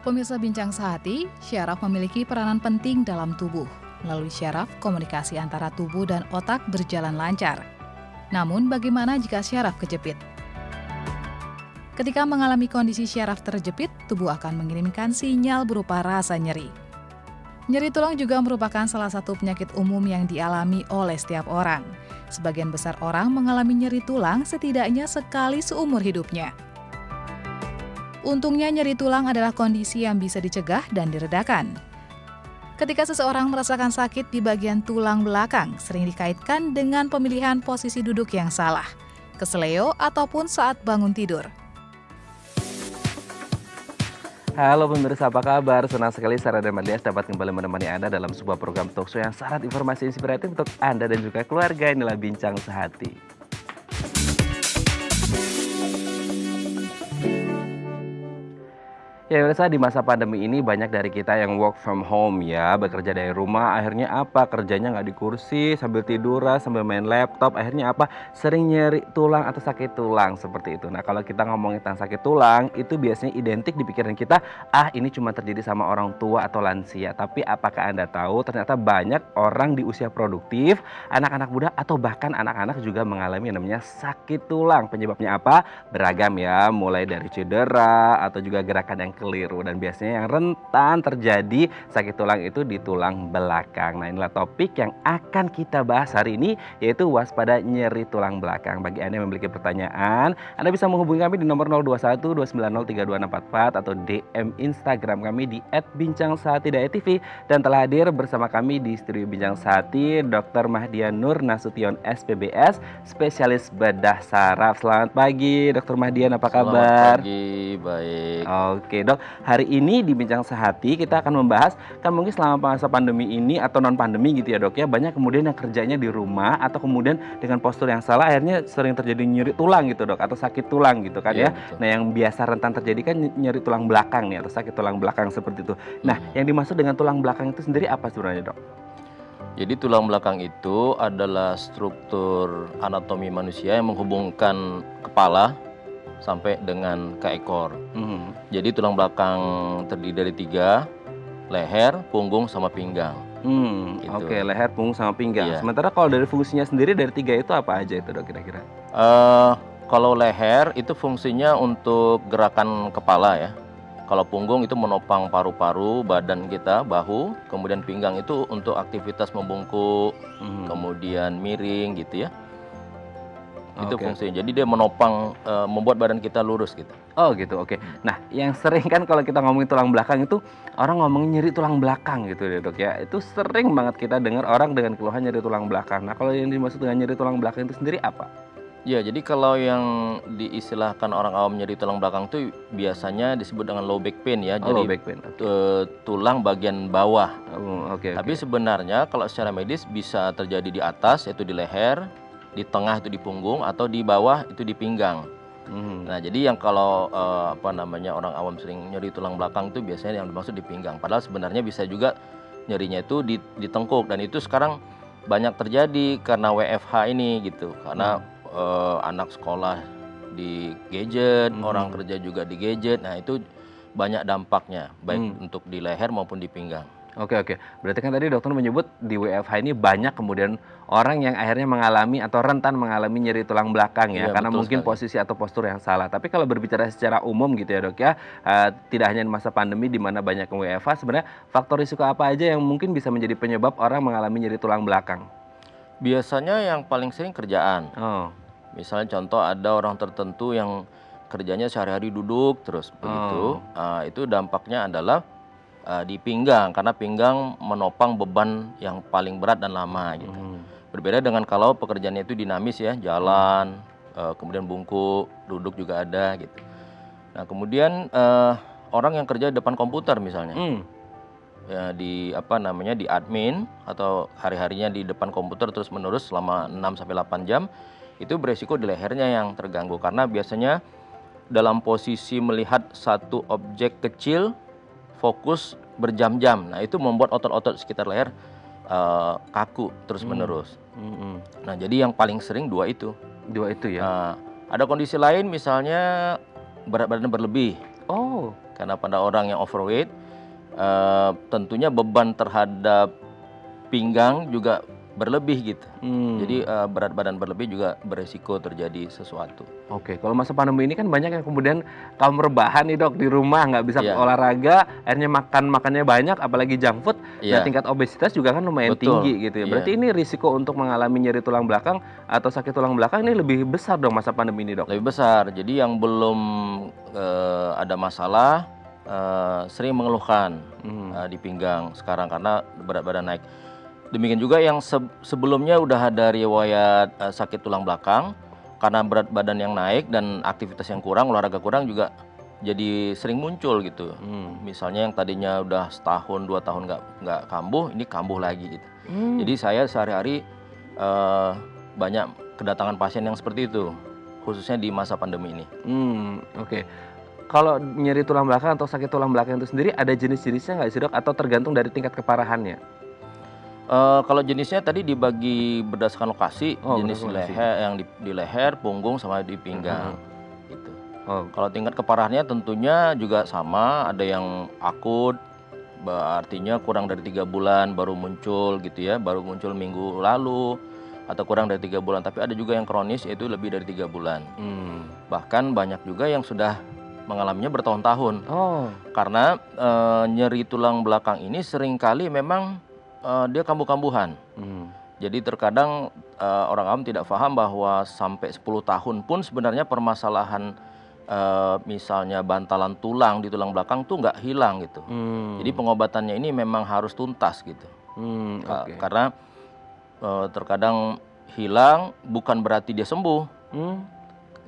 Pemirsa Bincang Sehati, syaraf memiliki peranan penting dalam tubuh. Melalui syaraf, komunikasi antara tubuh dan otak berjalan lancar. Namun, bagaimana jika syaraf kejepit? Ketika mengalami kondisi syaraf terjepit, tubuh akan mengirimkan sinyal berupa rasa nyeri. Nyeri tulang juga merupakan salah satu penyakit umum yang dialami oleh setiap orang. Sebagian besar orang mengalami nyeri tulang setidaknya sekali seumur hidupnya. Untungnya nyeri tulang adalah kondisi yang bisa dicegah dan diredakan. Ketika seseorang merasakan sakit di bagian tulang belakang, sering dikaitkan dengan pemilihan posisi duduk yang salah, keseleo, ataupun saat bangun tidur. Halo pemirsa, apa kabar? Senang sekali Sarah dan Madias dapat kembali menemani Anda dalam sebuah program talkshow yang syarat informasi inspiratif untuk Anda dan juga keluarga. Inilah Bincang Sehati. Ya pemirsa, di masa pandemi ini banyak dari kita yang work from home ya, bekerja dari rumah. Akhirnya apa? Kerjanya nggak di kursi, sambil tiduran, sambil main laptop. Akhirnya apa? Sering nyeri tulang atau sakit tulang seperti itu. Nah kalau kita ngomongin tentang sakit tulang, itu biasanya identik di pikiran kita, ini cuma terjadi sama orang tua atau lansia. Tapi apakah Anda tahu ternyata banyak orang di usia produktif, anak-anak muda atau bahkan anak-anak juga mengalami yang namanya sakit tulang. Penyebabnya apa? Beragam ya, mulai dari cedera atau juga gerakan yang keliru, dan biasanya yang rentan terjadi sakit tulang itu di tulang belakang. Nah inilah topik yang akan kita bahas hari ini, yaitu waspada nyeri tulang belakang. Bagi Anda yang memiliki pertanyaan, Anda bisa menghubungi kami di nomor 021 290 32644 atau DM Instagram kami di @bincangsehati.tv. Dan telah hadir bersama kami di studio Bincang Sehati Dr. Mahdia Nur Nasution SPBS, spesialis bedah saraf. Selamat pagi Dr. Mahdian, apa kabar? Selamat pagi, baik. Oke dok, hari ini di Bincang Sehati kita akan membahas, kan mungkin selama masa pandemi ini atau non pandemi gitu ya dok ya, banyak kemudian yang kerjanya di rumah atau kemudian dengan postur yang salah akhirnya sering terjadi nyeri tulang gitu dok, atau sakit tulang gitu kan ya. Betul. Nah yang biasa rentan terjadi kan nyeri tulang belakang nih, atau sakit tulang belakang seperti itu. Nah yang dimaksud dengan tulang belakang itu sendiri apa sebenarnya dok? Jadi tulang belakang itu adalah struktur anatomi manusia yang menghubungkan kepala sampai dengan ke ekor. Jadi tulang belakang terdiri dari 3, leher, punggung, sama pinggang. Gitu. Oke, leher, punggung, sama pinggang. Iya. Sementara kalau dari fungsinya sendiri dari 3 itu apa aja itu dok kira-kira? Kalau leher itu fungsinya untuk gerakan kepala ya. Kalau punggung itu menopang paru-paru, badan kita, bahu. Kemudian pinggang itu untuk aktivitas membungkuk, kemudian miring gitu ya. Itu Oke. fungsinya. Jadi dia menopang, membuat badan kita lurus gitu. Oh gitu, oke. Nah yang sering kan kalau kita ngomongin tulang belakang itu, orang ngomongin nyeri tulang belakang gitu ya dok ya. Itu sering banget kita dengar orang dengan keluhan nyeri tulang belakang. Nah kalau yang dimaksud dengan nyeri tulang belakang itu sendiri apa? Ya, jadi kalau yang diistilahkan orang awam nyeri tulang belakang itu biasanya disebut dengan low back pain ya. Oh, Jadi low back pain. tulang bagian bawah. Oh, oke. Tapi sebenarnya kalau secara medis bisa terjadi di atas, yaitu di leher, di tengah itu di punggung, atau di bawah itu di pinggang. Nah, jadi yang kalau orang awam sering nyeri tulang belakang itu biasanya yang dimaksud di pinggang. Padahal sebenarnya bisa juga nyerinya itu di tengkuk, dan itu sekarang banyak terjadi karena WFH ini gitu. Karena anak sekolah di gadget, orang kerja juga di gadget. Nah, itu banyak dampaknya baik untuk di leher maupun di pinggang. Oke. Berarti kan tadi dokter menyebut di WFH ini banyak kemudian orang yang akhirnya mengalami atau rentan mengalami nyeri tulang belakang ya, Iya, karena betul mungkin sekali. posisi atau postur yang salah. Tapi kalau berbicara secara umum gitu ya dok ya, tidak hanya di masa pandemi di mana banyak yang WFH, sebenarnya faktor risiko apa aja yang mungkin bisa menjadi penyebab orang mengalami nyeri tulang belakang? Biasanya yang paling sering kerjaan. Oh, Misalnya contoh ada orang tertentu yang kerjanya sehari-hari duduk terus begitu. Itu dampaknya adalah di pinggang, karena pinggang menopang beban yang paling berat dan lama gitu. Berbeda dengan kalau pekerjaannya itu dinamis ya, jalan, kemudian bungkuk, duduk juga ada gitu. Nah, kemudian orang yang kerja di depan komputer misalnya. Ya, di admin atau hari-harinya di depan komputer terus menerus selama 6 sampai 8 jam, itu beresiko di lehernya yang terganggu karena biasanya dalam posisi melihat satu objek kecil fokus berjam-jam. Nah, itu membuat otot-otot sekitar leher kaku terus menerus. Nah, jadi yang paling sering dua itu ya. Ada kondisi lain misalnya berat badan berlebih. Oh, Karena pada orang yang overweight, tentunya beban terhadap pinggang juga berlebih gitu. Jadi berat badan berlebih juga beresiko terjadi sesuatu. Oke. Kalau masa pandemi ini kan banyak yang kemudian kaum rebahan nih dok di rumah, nggak bisa Iya. olahraga, akhirnya makannya banyak, apalagi junk food. Nah Iya, tingkat obesitas juga kan lumayan betul. tinggi gitu ya. Iya. Berarti ini risiko untuk mengalami nyeri tulang belakang atau sakit tulang belakang ini lebih besar dong masa pandemi ini dok. Lebih besar. Jadi yang belum ada masalah sering mengeluhkan di pinggang sekarang karena berat badan naik. Demikian juga yang sebelumnya udah ada riwayat sakit tulang belakang karena berat badan yang naik dan aktivitas yang kurang, olahraga kurang juga jadi sering muncul gitu. Misalnya yang tadinya udah setahun 2 tahun nggak kambuh, ini kambuh lagi gitu. Jadi saya sehari-hari banyak kedatangan pasien yang seperti itu, khususnya di masa pandemi ini. Oke. Kalau nyeri tulang belakang atau sakit tulang belakang itu sendiri ada jenis-jenisnya nggak sih dok? Atau tergantung dari tingkat keparahannya? Kalau jenisnya tadi dibagi berdasarkan lokasi, jenis berdasarkan lokasi. leher yang di leher, punggung sama di pinggang. Gitu. Oh, Kalau tingkat keparahannya tentunya juga sama, ada yang akut, artinya kurang dari 3 bulan baru muncul gitu ya, baru muncul minggu lalu atau kurang dari 3 bulan. Tapi ada juga yang kronis yaitu lebih dari 3 bulan. Bahkan banyak juga yang sudah mengalaminya bertahun-tahun. oh, Karena nyeri tulang belakang ini seringkali memang dia kambuh-kambuhan. Jadi terkadang orang awam tidak paham bahwa sampai 10 tahun pun sebenarnya permasalahan misalnya bantalan tulang di tulang belakang tuh nggak hilang gitu. Jadi pengobatannya ini memang harus tuntas gitu. Oke. Karena terkadang hilang bukan berarti dia sembuh.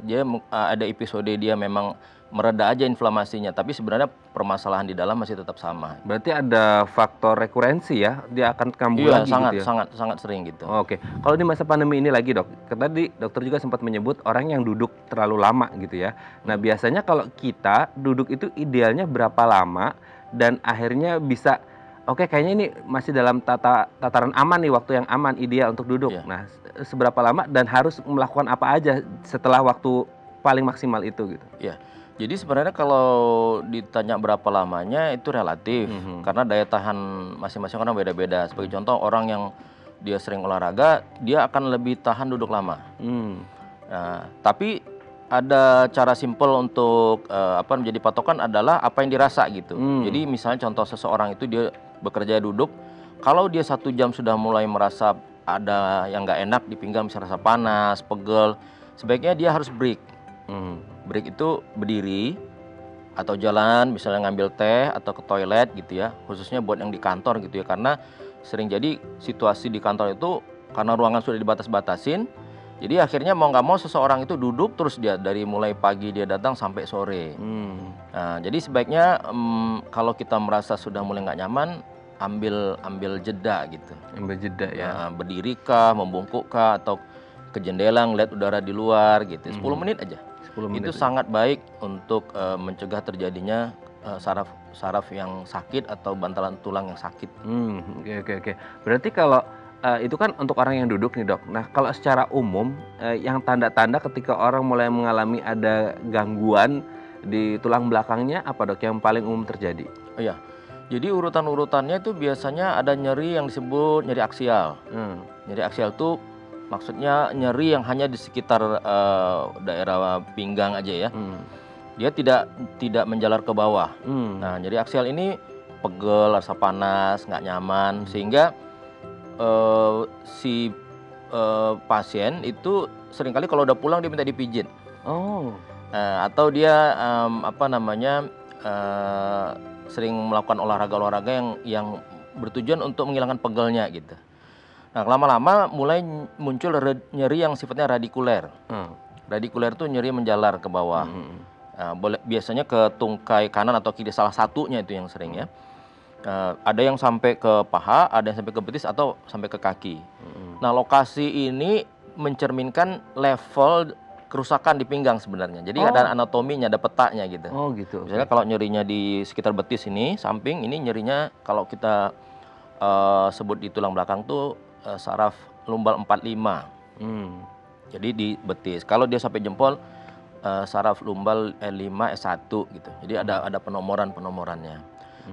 Dia ada episode dia memang mereda aja inflamasinya, tapi sebenarnya permasalahan di dalam masih tetap sama. Berarti ada faktor rekurensi ya, dia akan kambuh Iya, lagi sangat gitu ya? sangat sering gitu. Oke, kalau di masa pandemi ini lagi dok, tadi dokter juga sempat menyebut orang yang duduk terlalu lama gitu ya. Nah biasanya kalau kita duduk itu idealnya berapa lama dan akhirnya bisa, oke kayaknya ini masih dalam tataran aman nih, waktu yang aman, ideal untuk duduk. Iya. Nah seberapa lama dan harus melakukan apa aja setelah waktu paling maksimal itu gitu? Ya, jadi sebenarnya kalau ditanya berapa lamanya itu relatif, karena daya tahan masing-masing orang beda-beda. Sebagai contoh orang yang dia sering olahraga, dia akan lebih tahan duduk lama. Nah, tapi ada cara simpel untuk menjadi patokan adalah apa yang dirasa gitu. Jadi misalnya contoh seseorang itu dia bekerja duduk, kalau dia 1 jam sudah mulai merasa ada yang nggak enak di pinggang, misalnya rasa panas, pegel, sebaiknya dia harus break. Break itu berdiri atau jalan, misalnya ngambil teh atau ke toilet gitu ya, khususnya buat yang di kantor gitu ya, karena sering jadi situasi di kantor itu karena ruangan sudah dibatas-batasin, jadi akhirnya mau nggak mau seseorang itu duduk terus dia dari mulai pagi dia datang sampai sore. Nah, jadi sebaiknya kalau kita merasa sudah mulai nggak nyaman, ambil jeda gitu. Ambil jeda ya. Nah, berdiri kah, membungkuk kah, atau ke jendela ngeliat udara di luar gitu. 10 menit aja. 10 menit Itu aja. sangat baik untuk mencegah terjadinya saraf yang sakit atau bantalan tulang yang sakit. Oke. Berarti kalau itu kan untuk orang yang duduk nih dok. Nah kalau secara umum yang tanda-tanda ketika orang mulai mengalami ada gangguan di tulang belakangnya apa dok yang paling umum terjadi? Oh iya, jadi urutan-urutannya itu biasanya ada nyeri yang disebut nyeri aksial. Nyeri aksial itu maksudnya nyeri yang hanya di sekitar daerah pinggang aja ya. Dia tidak menjalar ke bawah. Nah, nyeri aksial ini pegel, rasa panas, nggak nyaman, sehingga si pasien itu seringkali kalau udah pulang dia minta dipijit. Atau dia sering melakukan olahraga yang bertujuan untuk menghilangkan pegelnya gitu. Nah, lama-lama mulai muncul nyeri yang sifatnya radikuler. Radikuler itu nyeri menjalar ke bawah. Biasanya ke tungkai kanan atau kiri, salah satunya itu yang sering ya. Ada yang sampai ke paha, ada yang sampai ke betis atau sampai ke kaki. Nah, lokasi ini mencerminkan level kerusakan di pinggang sebenarnya. Jadi ada anatominya, ada petanya gitu. Gitu. Misalnya kalau nyerinya di sekitar betis ini, samping ini nyerinya kalau kita sebut di tulang belakang tuh saraf lumbal 45. Jadi di betis. Kalau dia sampai jempol, saraf lumbal L5 S1 gitu. Jadi ada penomorannya.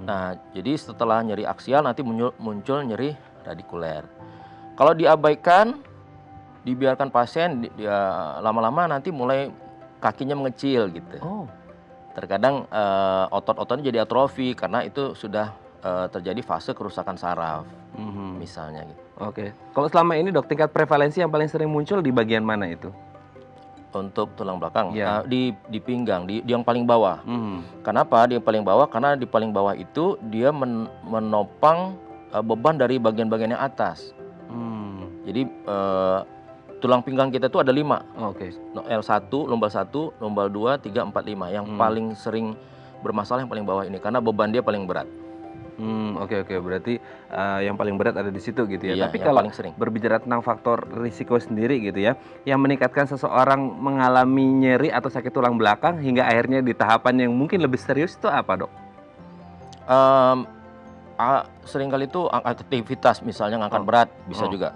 Nah, jadi setelah nyeri aksial nanti muncul nyeri radikuler. Kalau diabaikan, dibiarkan pasien, dia lama-lama nanti mulai kakinya mengecil gitu. Oh. Terkadang otot-ototnya jadi atrofi karena itu sudah terjadi fase kerusakan saraf, misalnya gitu. Oke. Kalau selama ini dok, tingkat prevalensi yang paling sering muncul di bagian mana itu? Untuk tulang belakang, Ya. di pinggang, di yang paling bawah. Kenapa di yang paling bawah? Karena di paling bawah itu dia menopang beban dari bagian-bagian yang atas. Jadi tulang pinggang kita itu ada 5. Oke. L1, lumbal 1, lumbal 2, 3, 4, 5. Yang paling sering bermasalah yang paling bawah ini karena beban dia paling berat. Oke. Berarti yang paling berat ada di situ gitu ya. Iya, Tapi yang kalau paling sering. berbicara tentang faktor risiko sendiri gitu ya, yang meningkatkan seseorang mengalami nyeri atau sakit tulang belakang hingga akhirnya di tahapan yang mungkin lebih serius itu apa dok? Seringkali itu aktivitas, misalnya ngangkat berat, bisa juga.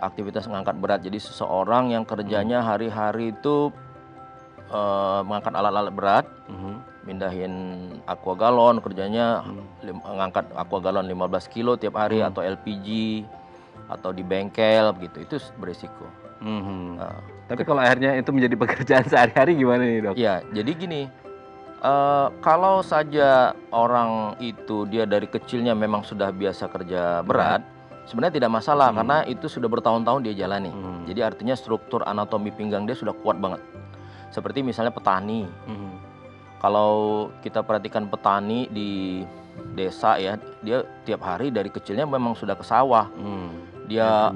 Aktivitas ngangkat berat. Jadi seseorang yang kerjanya hari-hari itu mengangkat alat-alat berat, mindahin aqua galon, kerjanya ngangkat aqua galon 15 kilo tiap hari, atau LPG, atau di bengkel gitu, itu berisiko. Tapi kalau akhirnya itu menjadi pekerjaan sehari-hari gimana nih dok? Ya, jadi gini, kalau saja orang itu dia dari kecilnya memang sudah biasa kerja berat, sebenarnya tidak masalah karena itu sudah bertahun-tahun dia jalani. Jadi artinya struktur anatomi pinggang dia sudah kuat banget. Seperti misalnya petani. Kalau kita perhatikan petani di desa ya, dia tiap hari dari kecilnya memang sudah ke sawah. Dia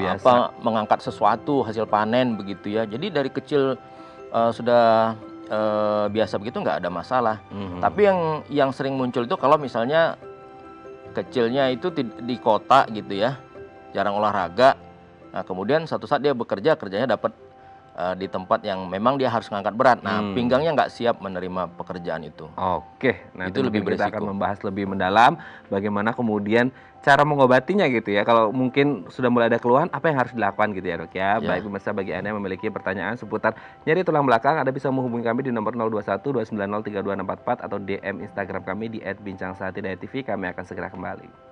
mengangkat sesuatu hasil panen begitu ya. Jadi dari kecil sudah biasa begitu, nggak ada masalah. Tapi yang sering muncul itu kalau misalnya kecilnya itu di kota gitu ya, jarang olahraga. Nah, kemudian satu saat dia kerjanya dapat di tempat yang memang dia harus mengangkat berat. Nah, pinggangnya nggak siap menerima pekerjaan itu. Oke, nanti Itu lebih kita beresiko. akan membahas lebih mendalam bagaimana kemudian cara mengobatinya gitu ya. Kalau mungkin sudah mulai ada keluhan, apa yang harus dilakukan gitu ya dok ya. Baik pemirsa, bagi Anda yang memiliki pertanyaan seputar nyeri tulang belakang, Anda bisa menghubungi kami di nomor 021 290 32644 atau DM Instagram kami di @bincangsahati.tv. Kami akan segera kembali.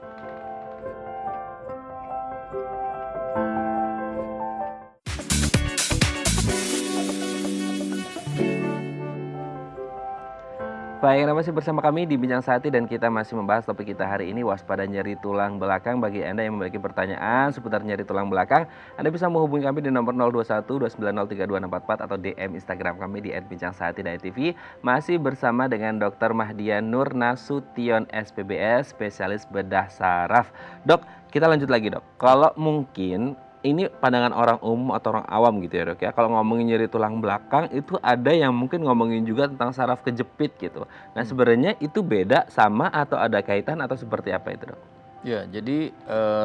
Baik, Anda masih bersama kami di Bincang Sehati dan kita masih membahas topik kita hari ini, waspada nyeri tulang belakang. Bagi Anda yang memiliki pertanyaan seputar nyeri tulang belakang, Anda bisa menghubungi kami di nomor 021 290 32644 atau DM Instagram kami di @bincangsahati.tv. Masih bersama dengan Dr. Mahdian Nur Nasution SPBS, spesialis bedah saraf. Dok, kita lanjut lagi dok. Kalau mungkin ini pandangan orang umum atau orang awam gitu ya dok ya. Kalau ngomongin nyeri tulang belakang itu ada yang mungkin ngomongin juga tentang saraf kejepit gitu. Nah sebenarnya itu beda sama atau ada kaitan atau seperti apa itu dok? Ya, jadi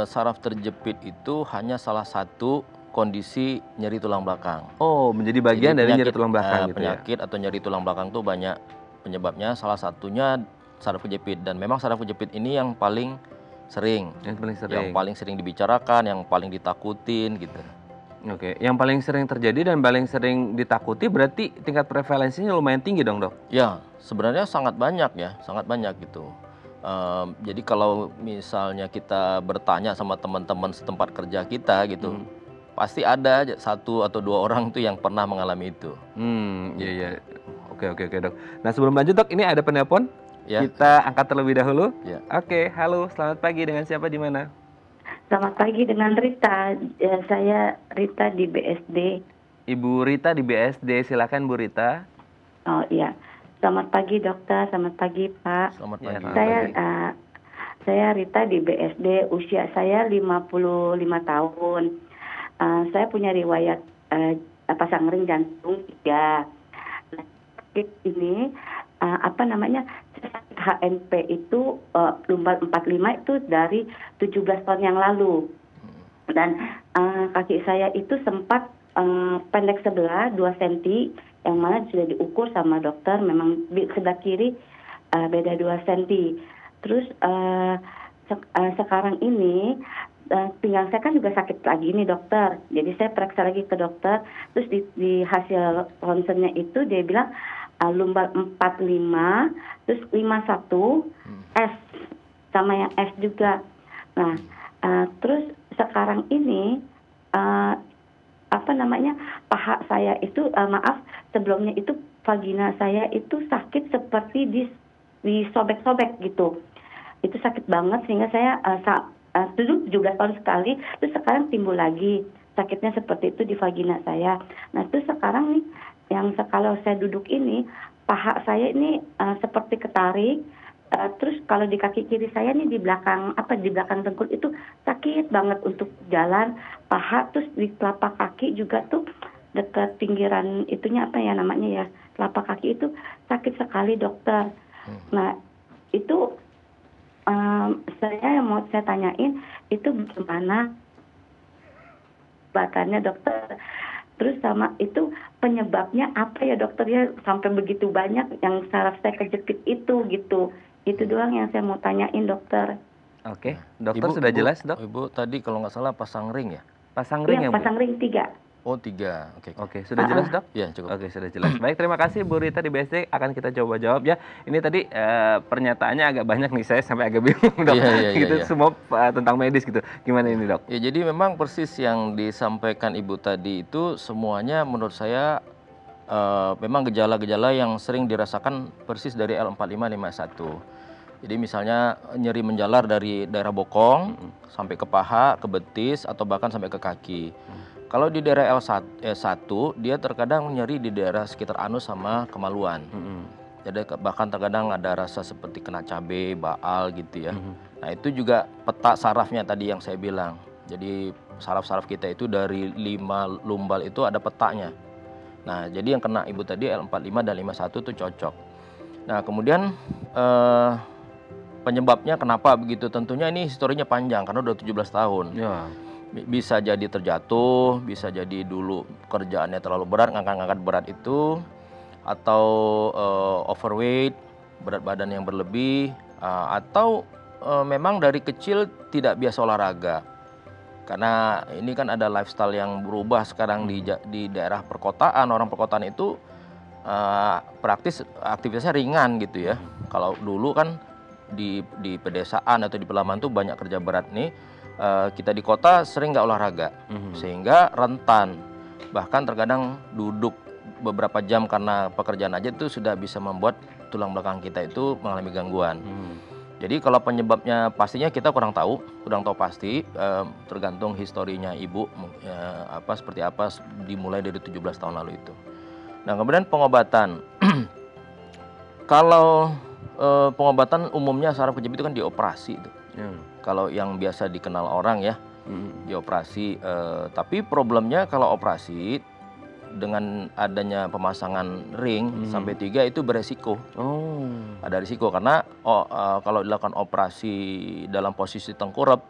saraf terjepit itu hanya salah satu kondisi nyeri tulang belakang. Oh, menjadi bagian dari nyeri tulang belakang gitu ya? Penyakit atau nyeri tulang belakang itu banyak penyebabnya. Salah satunya saraf kejepit, dan memang saraf kejepit ini yang paling sering, yang paling sering dibicarakan, yang paling ditakutin gitu. Oke, yang paling sering terjadi dan paling sering ditakuti berarti tingkat prevalensinya lumayan tinggi dong dok? Ya, sebenarnya sangat banyak ya, sangat banyak gitu. Jadi kalau misalnya kita bertanya sama teman-teman setempat kerja kita gitu, pasti ada 1 atau 2 orang tuh yang pernah mengalami itu. Iya. Oke dok. Nah sebelum lanjut dok, ini ada penelpon. Ya. Kita angkat terlebih dahulu. Ya. Oke, halo, selamat pagi, dengan siapa di mana? Selamat pagi, dengan Rita. Saya Rita di BSD. Ibu Rita di BSD, silakan Bu Rita. Oh iya, selamat pagi dokter, selamat pagi Pak. Selamat pagi. Saya Rita di BSD, usia saya 55 tahun. Saya punya riwayat pasang ring jantung 3. Nah, ini HNP itu lumbal 45 itu dari 17 tahun yang lalu. Dan kaki saya itu sempat pendek sebelah 2 cm, yang mana sudah diukur sama dokter, memang sebelah kiri beda 2 cm. Terus sekarang ini pinggang saya kan juga sakit lagi nih dokter. Jadi saya periksa lagi ke dokter. Terus di hasil ronsennya itu dia bilang lumbar 45, terus 51, S sama yang S juga. Nah, terus sekarang ini paha saya itu sebelumnya itu vagina saya itu sakit seperti disobek-sobek gitu. Itu sakit banget sehingga saya dulu 17 tahun sekali, terus sekarang timbul lagi sakitnya seperti itu di vagina saya. Nah, terus sekarang nih kalau saya duduk ini paha saya ini seperti ketarik. Terus kalau di kaki kiri saya nih di belakang dengkul itu sakit banget untuk jalan, paha, terus di telapak kaki juga tuh dekat pinggiran itunya telapak kaki itu sakit sekali dokter. Nah itu saya mau saya tanyain itu bagaimana batannya dokter. Terus sama itu penyebabnya apa ya dokter ya sampai begitu banyak yang saraf saya kejepit itu gitu. Itu doang yang saya mau tanyain dokter. Oke, dokter sudah jelas dok? Ibu tadi kalau nggak salah pasang ring ya? Pasang ring ya Bu? Pasang ring 3. Oh 3, Oke, sudah jelas dok? Iya cukup. Oke, sudah jelas. Baik, terima kasih Bu Rita di BSD, akan kita coba jawab ya. Ini tadi pernyataannya agak banyak nih, saya sampai agak bingung dok. Gitu semua tentang medis gitu. Gimana ini dok? Ya jadi memang persis yang disampaikan Ibu tadi itu semuanya menurut saya memang gejala-gejala yang sering dirasakan persis dari L4551. Jadi misalnya nyeri menjalar dari daerah bokong sampai ke paha, ke betis, atau bahkan sampai ke kaki. Kalau di daerah L1 dia terkadang nyeri di daerah sekitar anus sama kemaluan. Jadi bahkan terkadang ada rasa seperti kena cabai, baal gitu ya. Nah itu juga peta sarafnya tadi yang saya bilang. Jadi saraf-saraf kita itu dari 5 lumbal itu ada petanya. Nah jadi yang kena Ibu tadi L45 dan 51 itu cocok. Nah kemudian penyebabnya kenapa begitu? Tentunya ini historinya panjang karena udah 17 tahun. Ya. Bisa jadi terjatuh, bisa jadi dulu kerjaannya terlalu berat, ngangkat-ngangkat berat itu, atau overweight, berat badan yang berlebih, atau memang dari kecil tidak biasa olahraga. Karena ini kan ada lifestyle yang berubah sekarang di daerah perkotaan. Orang perkotaan itu praktis aktivitasnya ringan gitu ya. Kalau dulu kan di pedesaan atau di pedalaman tuh banyak kerja berat nih. Kita di kota sering nggak olahraga, sehingga rentan. Bahkan terkadang duduk beberapa jam karena pekerjaan aja itu sudah bisa membuat tulang belakang kita itu mengalami gangguan. Jadi kalau penyebabnya pastinya kita kurang tahu pasti, tergantung historinya Ibu seperti apa dimulai dari 17 tahun lalu itu. Nah kemudian pengobatan. Kalau pengobatan umumnya saraf kejepit itu kan dioperasi itu. Kalau yang biasa dikenal orang ya, dioperasi. Tapi problemnya kalau operasi dengan adanya pemasangan ring sampai 3 itu beresiko. Ada risiko karena kalau dilakukan operasi dalam posisi tengkurap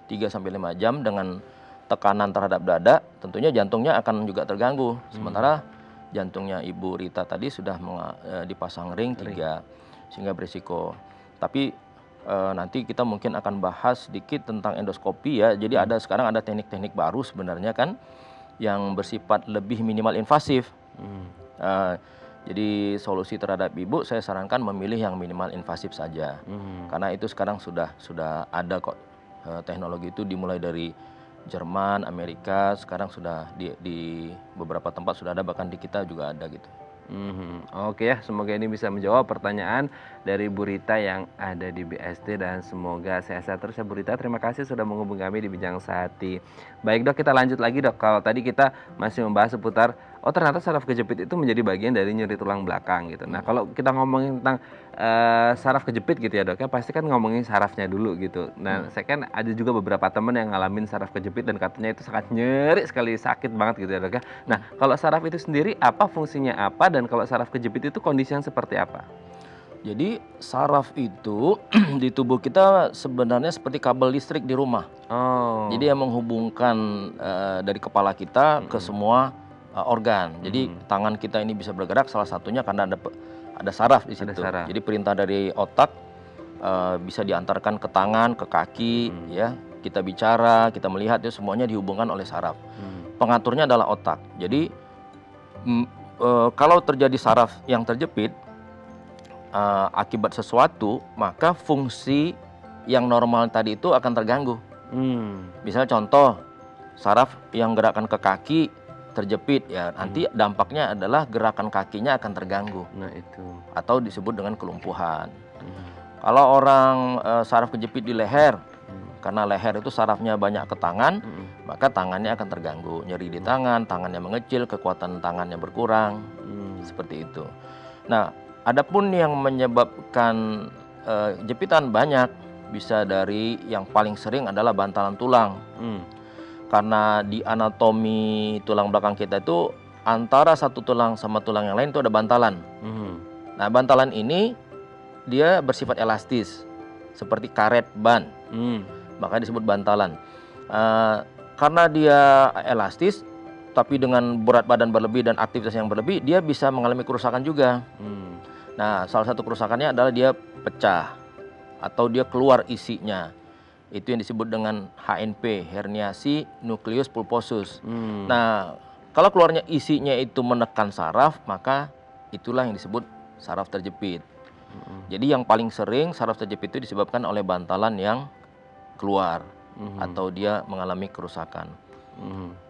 3 sampai 5 jam dengan tekanan terhadap dada, tentunya jantungnya akan juga terganggu. Sementara jantungnya Ibu Rita tadi sudah dipasang ring 3 sehingga beresiko. Tapi nanti kita mungkin akan bahas sedikit tentang endoskopi ya. Jadi sekarang ada teknik-teknik baru sebenarnya kan yang bersifat lebih minimal invasif. Jadi solusi terhadap Ibu saya sarankan memilih yang minimal invasif saja. Karena itu sekarang sudah ada kok teknologi itu dimulai dari Jerman, Amerika, sekarang sudah di beberapa tempat sudah ada, bahkan di kita juga ada gitu. Oke ya, semoga ini bisa menjawab pertanyaan dari Bu Rita yang ada di BSD dan semoga sehat-sehat terus ya Bu Rita. Terima kasih sudah menghubungi kami di Bincang Sehati. Baik dok, kita lanjut lagi dok. Kalau tadi kita masih membahas seputar ternyata saraf kejepit itu menjadi bagian dari nyeri tulang belakang gitu. Nah kalau kita ngomongin tentang saraf kejepit gitu ya dok ya, pasti kan ngomongin sarafnya dulu gitu. Nah saya kan ada juga beberapa teman yang ngalamin saraf kejepit dan katanya itu sangat nyeri sekali, sakit banget gitu ya dok ya. Nah kalau saraf itu sendiri apa fungsinya apa, dan kalau saraf kejepit itu kondisi yang seperti apa? Jadi saraf itu di tubuh kita sebenarnya seperti kabel listrik di rumah. Jadi yang menghubungkan dari kepala kita ke semua organ. Jadi tangan kita ini bisa bergerak salah satunya karena ada saraf di situ. Jadi perintah dari otak bisa diantarkan ke tangan, ke kaki, ya. kita bicara, kita melihat itu semuanya dihubungkan oleh saraf. Pengaturnya adalah otak. Jadi kalau terjadi saraf yang terjepit akibat sesuatu, maka fungsi yang normal tadi itu akan terganggu. Misalnya contoh, saraf yang gerakan ke kaki terjepit, ya nanti dampaknya adalah gerakan kakinya akan terganggu. Nah itu. Atau disebut dengan kelumpuhan. Kalau orang saraf kejepit di leher, karena leher itu sarafnya banyak ke tangan, maka tangannya akan terganggu. Nyeri di tangan, tangannya mengecil, kekuatan tangannya berkurang, seperti itu. Nah, adapun yang menyebabkan jepitan banyak, bisa dari yang paling sering adalah bantalan tulang. Karena di anatomi tulang belakang kita itu antara satu tulang sama tulang yang lain itu ada bantalan. Nah, bantalan ini dia bersifat elastis seperti karet ban, maka disebut bantalan. Karena dia elastis, tapi dengan berat badan berlebih dan aktivitas yang berlebih, dia bisa mengalami kerusakan juga. Nah, salah satu kerusakannya adalah dia pecah atau dia keluar isinya. Itu yang disebut dengan HNP, herniasi nucleus pulposus. Nah, kalau keluarnya isinya itu menekan saraf, maka itulah yang disebut saraf terjepit. Jadi yang paling sering saraf terjepit itu disebabkan oleh bantalan yang keluar atau dia mengalami kerusakan.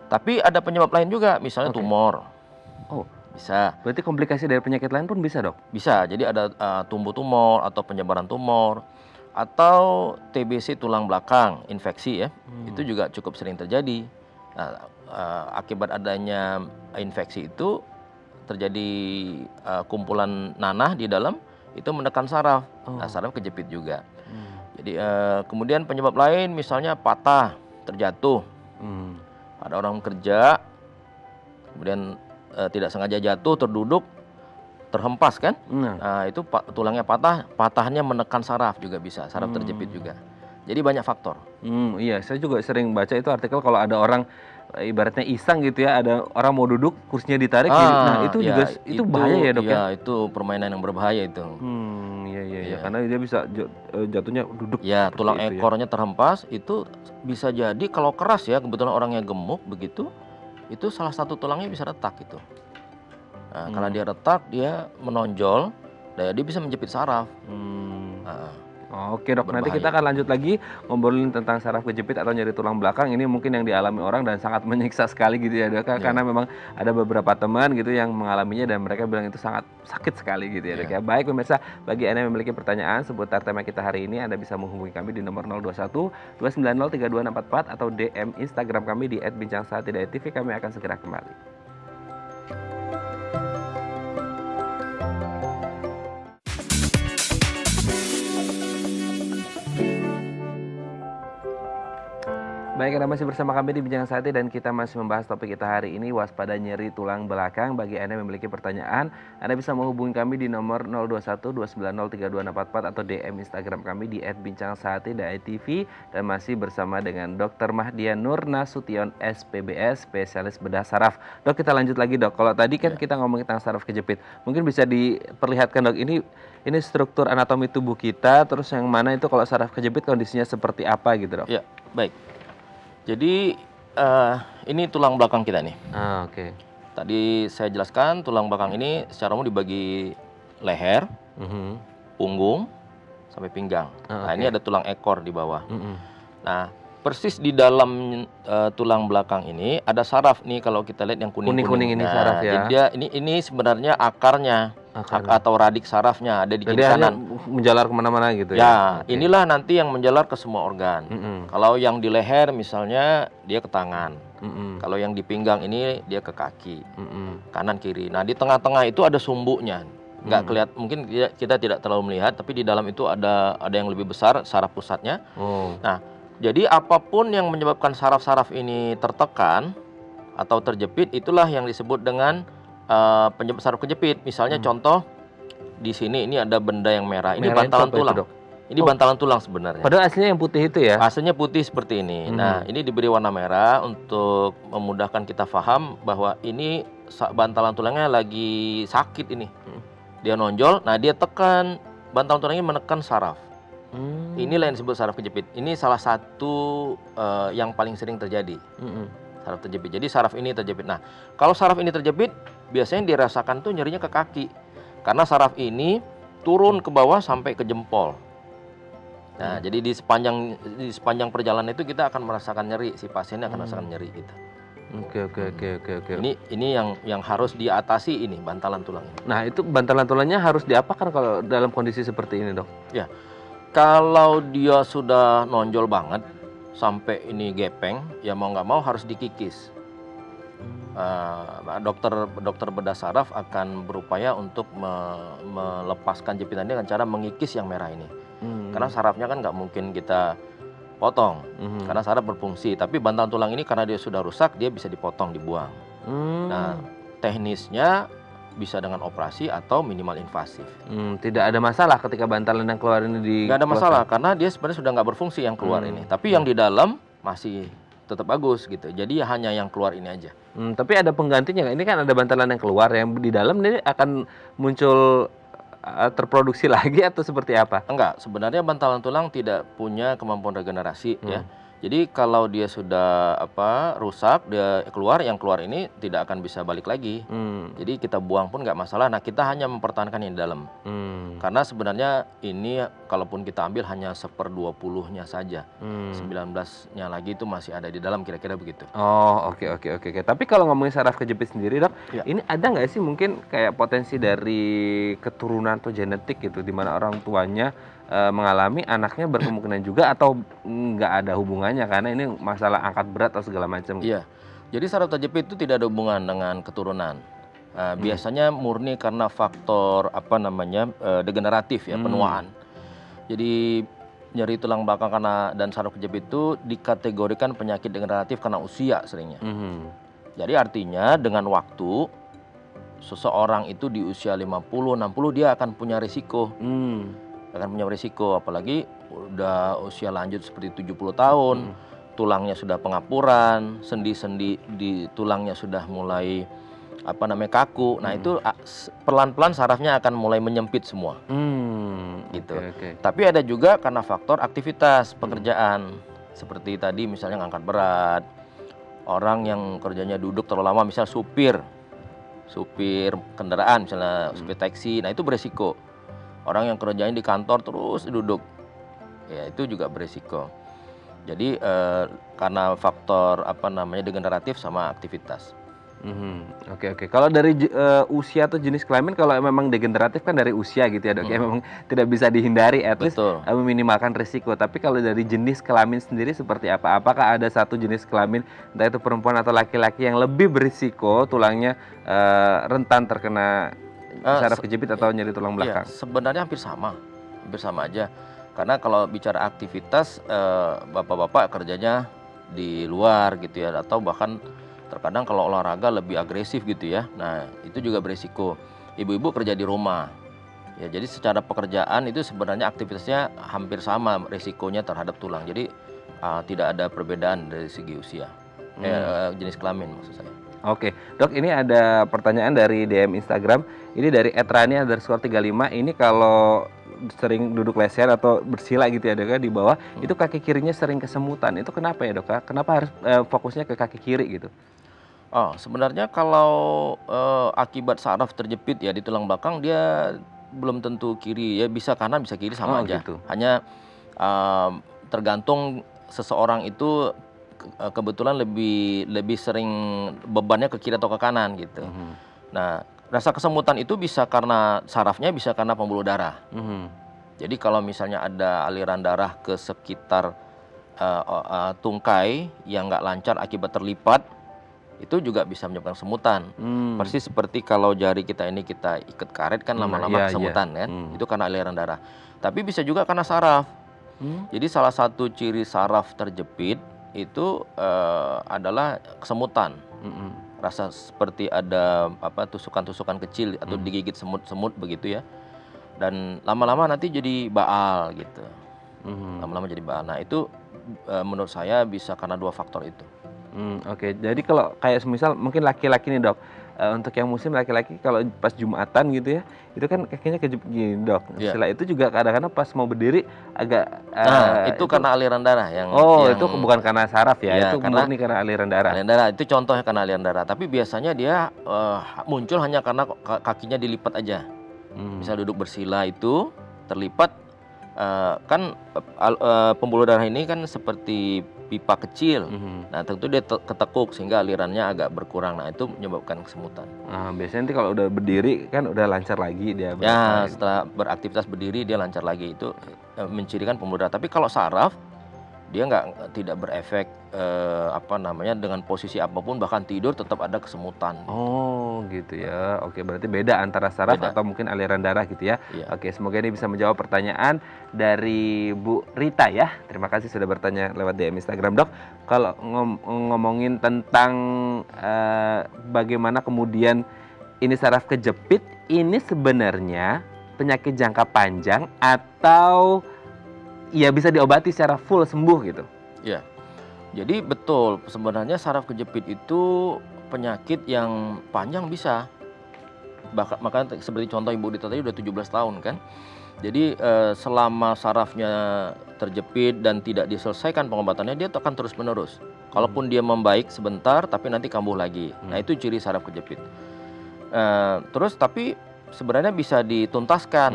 Tapi ada penyebab lain juga, misalnya tumor. Oh, bisa. Berarti komplikasi dari penyakit lain pun bisa, Dok? Bisa. Jadi ada tumbuh tumor atau penyebaran tumor. Atau TBC tulang belakang, infeksi ya, itu juga cukup sering terjadi. Nah, akibat adanya infeksi itu terjadi kumpulan nanah di dalam, itu menekan saraf. Nah, saraf kejepit juga. Jadi kemudian penyebab lain misalnya patah, terjatuh. Ada orang kerja, kemudian tidak sengaja jatuh, terduduk, terhempas kan? Nah, itu tulangnya patahnya menekan saraf juga bisa, saraf terjepit juga. Jadi banyak faktor. Iya, saya juga sering baca itu artikel kalau ada orang ibaratnya iseng gitu ya, ada orang mau duduk, kursinya ditarik, nah itu ya, juga itu bahaya ya, Dok ya? Iya, itu permainan yang berbahaya itu. Iya, karena dia bisa jatuhnya duduk. Ya, tulang ekornya terhempas, itu bisa jadi kalau keras ya, kebetulan orangnya gemuk begitu, itu salah satu tulangnya bisa retak itu. Nah, karena dia retak, dia menonjol, dia bisa menjepit saraf. Oke, Dok, nanti kita akan lanjut lagi ngobrolin tentang saraf kejepit atau nyeri tulang belakang. Ini mungkin yang dialami orang dan sangat menyiksa sekali gitu ya, Dok. Karena memang ada beberapa teman gitu yang mengalaminya dan mereka bilang itu sangat sakit sekali gitu ya, Dok ya. Baik pemirsa, bagi Anda yang memiliki pertanyaan seputar tema kita hari ini, Anda bisa menghubungi kami di nomor 021 290 3244 atau DM Instagram kami di @bincangsaat.tv. Kami akan segera kembali. Baik, Anda masih bersama kami di Bincang Saat dan kita masih membahas topik kita hari ini, waspada nyeri tulang belakang. Bagi Anda yang memiliki pertanyaan, Anda bisa menghubungi kami di nomor 021 290 3244 atau DM Instagram kami di @bincangsaat.tv dan masih bersama dengan Dr. Mahdia Nur Nasution SPBS, spesialis bedah saraf. Dok, kita lanjut lagi, Dok. Kalau tadi kan kita ngomongin tentang saraf kejepit, mungkin bisa diperlihatkan, Dok, ini struktur anatomi tubuh kita, terus yang mana itu kalau saraf kejepit kondisinya seperti apa gitu, Dok? Ya, baik. Jadi ini tulang belakang kita nih. Oke. Tadi saya jelaskan tulang belakang ini secara umum dibagi leher, punggung, sampai pinggang. Nah, ini ada tulang ekor di bawah. Nah, persis di dalam tulang belakang ini ada saraf nih, kalau kita lihat yang kuning-kuning ini saraf ya. Jadi ini sebenarnya akarnya. Atau radik sarafnya ada di kiri kanan, menjalar kemana-mana gitu ya. Ya, inilah nanti yang menjalar ke semua organ. Kalau yang di leher misalnya dia ke tangan. Kalau yang di pinggang ini dia ke kaki, kanan kiri. Nah, di tengah-tengah itu ada sumbunya. Nggak kelihatan, mungkin kita tidak terlalu melihat, tapi di dalam itu ada yang lebih besar, saraf pusatnya. Nah, jadi apapun yang menyebabkan saraf-saraf ini tertekan atau terjepit, itulah yang disebut dengan penyebab saraf kejepit. Misalnya contoh di sini ini ada benda yang merah. Ini bantalan tulang. Ini bantalan tulang sebenarnya. Padahal aslinya yang putih itu ya? Aslinya putih seperti ini. Nah, ini diberi warna merah untuk memudahkan kita paham bahwa ini bantalan tulangnya lagi sakit ini. Dia nonjol. Nah, dia tekan, bantalan tulang ini menekan saraf. Inilah yang disebut saraf kejepit. Ini salah satu yang paling sering terjadi. Saraf terjepit. Jadi saraf ini terjepit. Nah, kalau saraf ini terjepit, biasanya dirasakan tuh nyerinya ke kaki. Karena saraf ini turun ke bawah sampai ke jempol. Nah, jadi di sepanjang perjalanan itu kita akan merasakan nyeri, si pasiennya akan merasakan nyeri gitu. Oke. Ini yang harus diatasi, ini bantalan tulang ini. Nah, itu bantalan tulangnya harus diapakan kalau dalam kondisi seperti ini, Dok? Ya, kalau dia sudah nonjol banget sampai ini gepeng, ya mau nggak mau harus dikikis. Dokter bedah saraf akan berupaya untuk melepaskan jepitan dengan cara mengikis yang merah ini. Karena sarafnya kan nggak mungkin kita potong, karena saraf berfungsi. Tapi bantalan tulang ini karena dia sudah rusak, dia bisa dipotong, dibuang. Nah, teknisnya bisa dengan operasi atau minimal invasif. Tidak ada masalah ketika bantalan yang keluar ini Nggak ada masalah, karena dia sebenarnya sudah nggak berfungsi yang keluar ini. Tapi yang di dalam masih tetap bagus gitu. Jadi hanya yang keluar ini aja. Tapi ada penggantinya nggak? Ini kan ada bantalan yang keluar, yang di dalam ini akan muncul terproduksi lagi atau seperti apa? Enggak, sebenarnya bantalan tulang tidak punya kemampuan regenerasi ya. Jadi kalau dia sudah rusak, dia keluar, yang keluar ini tidak akan bisa balik lagi. Jadi kita buang pun nggak masalah. Nah, kita hanya mempertahankan yang di dalam. Karena sebenarnya ini kalaupun kita ambil hanya 1/20-nya saja. 19-nya lagi itu masih ada di dalam, kira-kira begitu. Oh, oke. Tapi kalau ngomongin saraf kejepit sendiri, Dok, ini ada nggak sih mungkin kayak potensi dari keturunan atau genetik gitu, di mana orang tuanya mengalami, anaknya berkemungkinan juga, atau nggak ada hubungannya karena ini masalah angkat berat atau segala macam? Iya, jadi saraf terjepit itu tidak ada hubungan dengan keturunan. Biasanya murni karena faktor degeneratif ya, penuaan. Jadi nyeri tulang belakang dan saraf kejepit itu dikategorikan penyakit degeneratif karena usia seringnya. Jadi artinya dengan waktu seseorang itu di usia 50-60 dia akan punya risiko. Apalagi udah usia lanjut seperti 70 tahun, tulangnya sudah pengapuran, sendi-sendi di tulangnya sudah mulai kaku. Nah, itu pelan-pelan sarafnya akan mulai menyempit semua. Gitu. Tapi ada juga karena faktor aktivitas pekerjaan. Seperti tadi misalnya ngangkat berat, orang yang kerjanya duduk terlalu lama, misalnya supir kendaraan, misalnya supir taksi, nah itu beresiko. Orang yang kerjanya di kantor terus duduk, ya itu juga beresiko. Jadi karena faktor degeneratif sama aktivitas. Oke. Kalau dari usia atau jenis kelamin, kalau memang degeneratif kan dari usia gitu ya, Dok, ya memang tidak bisa dihindari, at least meminimalkan risiko. Tapi kalau dari jenis kelamin sendiri seperti apa? Apakah ada satu jenis kelamin, entah itu perempuan atau laki-laki, yang lebih berisiko tulangnya rentan terkena saraf kejepit atau nyeri tulang belakang? Sebenarnya hampir sama aja. Karena kalau bicara aktivitas, bapak-bapak kerjanya di luar gitu ya, atau bahkan terkadang kalau olahraga lebih agresif gitu ya. Nah, itu juga beresiko. Ibu-ibu kerja di rumah. Ya, jadi secara pekerjaan itu sebenarnya aktivitasnya hampir sama resikonya terhadap tulang. Jadi tidak ada perbedaan dari segi usia. Jenis kelamin maksud saya. Oke, Dok, ini ada pertanyaan dari DM Instagram. Ini dari @rani_35. Ini kalau sering duduk leser atau bersila gitu ya, Dok, di bawah, itu kaki kirinya sering kesemutan. Itu kenapa ya, Dok? Kenapa harus fokusnya ke kaki kiri gitu? Sebenarnya kalau akibat saraf terjepit ya di tulang belakang, dia belum tentu kiri ya, bisa kanan bisa kiri sama aja. Gitu. Hanya tergantung seseorang itu kebetulan lebih sering bebannya ke kiri atau ke kanan gitu. Nah, rasa kesemutan itu bisa karena sarafnya, bisa karena pembuluh darah. Jadi kalau misalnya ada aliran darah ke sekitar tungkai yang nggak lancar akibat terlipat, itu juga bisa menyebabkan kesemutan. Persis seperti kalau jari kita ini kita ikat karet kan lama-lama kesemutan kan, itu karena aliran darah. Tapi bisa juga karena saraf. Jadi salah satu ciri saraf terjepit itu adalah kesemutan. Rasa seperti ada tusukan-tusukan kecil atau digigit semut-semut begitu ya. Dan lama-lama nanti jadi baal gitu. Lama-lama jadi baal. Nah, itu menurut saya bisa karena dua faktor itu. Oke. Jadi kalau kayak semisal mungkin laki-laki nih, Dok, untuk yang muslim laki-laki kalau pas Jumatan gitu ya, itu kan kakinya kejepit gini dok. Setelah itu juga kadang-kadang pas mau berdiri agak itu karena aliran darah yang itu bukan karena saraf ya, itu murni karena aliran darah. Aliran darah itu contohnya karena aliran darah, tapi biasanya dia muncul hanya karena kakinya dilipat aja. Misal duduk bersila itu terlipat, kan pembuluh darah ini kan seperti pipa kecil. Nah tentu dia ketekuk sehingga alirannya agak berkurang. Nah itu menyebabkan kesemutan. Biasanya nanti kalau udah berdiri kan udah lancar lagi dia. Ya setelah beraktivitas berdiri dia lancar lagi, itu mencirikan pembuluh darah. Tapi kalau saraf dia tidak berefek dengan posisi apapun, bahkan tidur tetap ada kesemutan. Oh gitu ya. Oke, berarti beda antara saraf atau mungkin aliran darah gitu ya. Oke, semoga ini bisa menjawab pertanyaan dari Bu Rita ya. Terima kasih sudah bertanya lewat DM Instagram dok. Kalau ngomongin tentang bagaimana kemudian ini saraf kejepit, ini sebenarnya penyakit jangka panjang atau ya bisa diobati secara full sembuh gitu? Ya, jadi betul, sebenarnya saraf kejepit itu penyakit yang panjang bisa. Makanya seperti contoh Ibu Dita tadi udah 17 tahun kan. Jadi selama sarafnya terjepit dan tidak diselesaikan pengobatannya, dia akan terus menerus. Kalaupun dia membaik sebentar tapi nanti kambuh lagi. Nah itu ciri saraf kejepit. Terus tapi sebenarnya bisa dituntaskan.